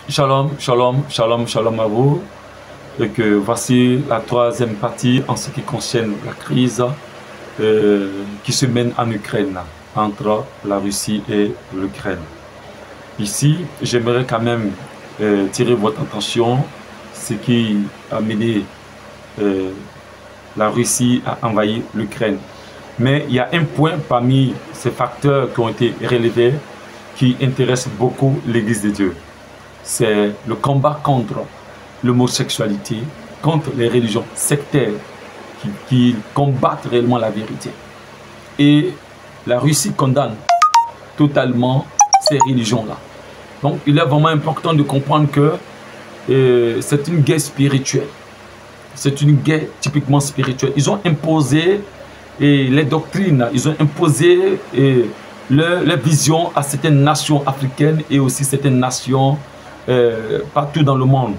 Shalom, shalom, shalom, shalom à vous. Et que voici la troisième partie en ce qui concerne la crise qui se mène en Ukraine, entre la Russie et l'Ukraine. Ici, j'aimerais quand même tirer votre attention, ce qui a mené la Russie à envahir l'Ukraine. Mais il y a un point parmi ces facteurs qui ont été relevés qui intéresse beaucoup l'Église de Dieu. C'est le combat contre l'homosexualité, contre les religions sectaires qui combattent réellement la vérité. Et la Russie condamne totalement ces religions-là. Donc il est vraiment important de comprendre que c'est une guerre spirituelle. C'est une guerre typiquement spirituelle. Ils ont imposé les doctrines, ils ont imposé leur vision à certaines nations africaines et aussi certaines nations partout dans le monde.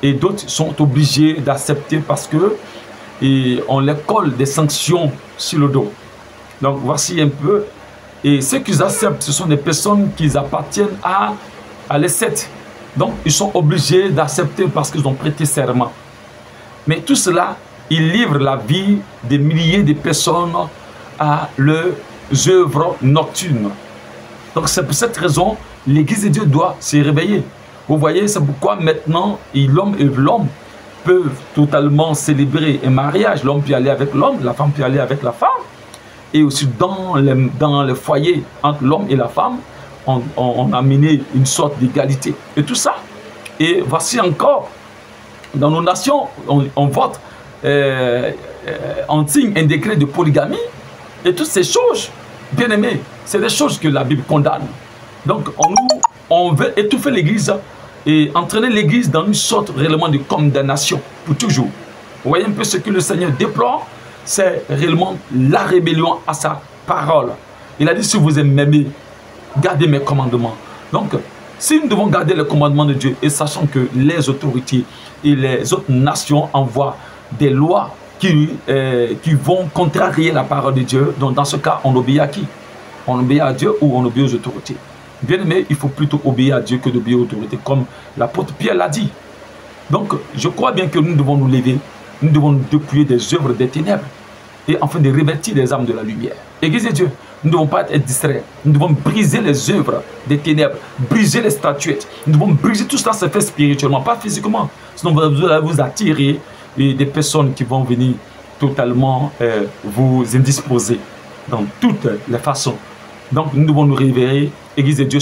Et d'autres sont obligés d'accepter parce que on les colle des sanctions sur le dos. Donc voici un peu. Et ceux qu'ils acceptent, ce sont des personnes qui appartiennent à les sectes. Donc ils sont obligés d'accepter parce qu'ils ont prêté serment. Mais tout cela, ils livrent la vie des milliers de personnes à leurs œuvres nocturnes. Donc c'est pour cette raison l'Église de Dieu doit se réveiller. Vous voyez, c'est pourquoi maintenant l'homme et l'homme peuvent totalement célébrer un mariage. L'homme peut aller avec l'homme, la femme peut aller avec la femme. Et aussi dans le foyer entre l'homme et la femme, on a mené une sorte d'égalité. Et tout ça. Et voici encore, dans nos nations, on vote, on signe un décret de polygamie. Et toutes ces choses, bien aimés, c'est des choses que la Bible condamne. Donc on veut étouffer l'Église et entraîner l'Église dans une sorte réellement de condamnation pour toujours. Vous voyez un peu ce que le Seigneur déplore, c'est réellement la rébellion à sa parole. Il a dit, si vous m'aimez, gardez mes commandements. Donc, si nous devons garder les commandements de Dieu et sachant que les autorités et les autres nations envoient des lois qui vont contrarier la parole de Dieu, donc dans ce cas, on obéit à qui? On obéit à Dieu ou on obéit aux autorités? Bien aimé, il faut plutôt obéir à Dieu que d'obéir aux autorités, comme l'apôtre Pierre l'a dit. Donc, je crois bien que nous devons nous lever, nous devons dépouiller des œuvres des ténèbres et enfin de revêtir les âmes de la lumière. Église de Dieu, nous ne devons pas être distraits, nous devons briser les œuvres des ténèbres, briser les statuettes, nous devons briser tout cela, se fait spirituellement, pas physiquement. Sinon, vous allez vous attirer des personnes qui vont venir totalement vous indisposer dans toutes les façons. Donc, nous devons nous réveiller, Église de Dieu.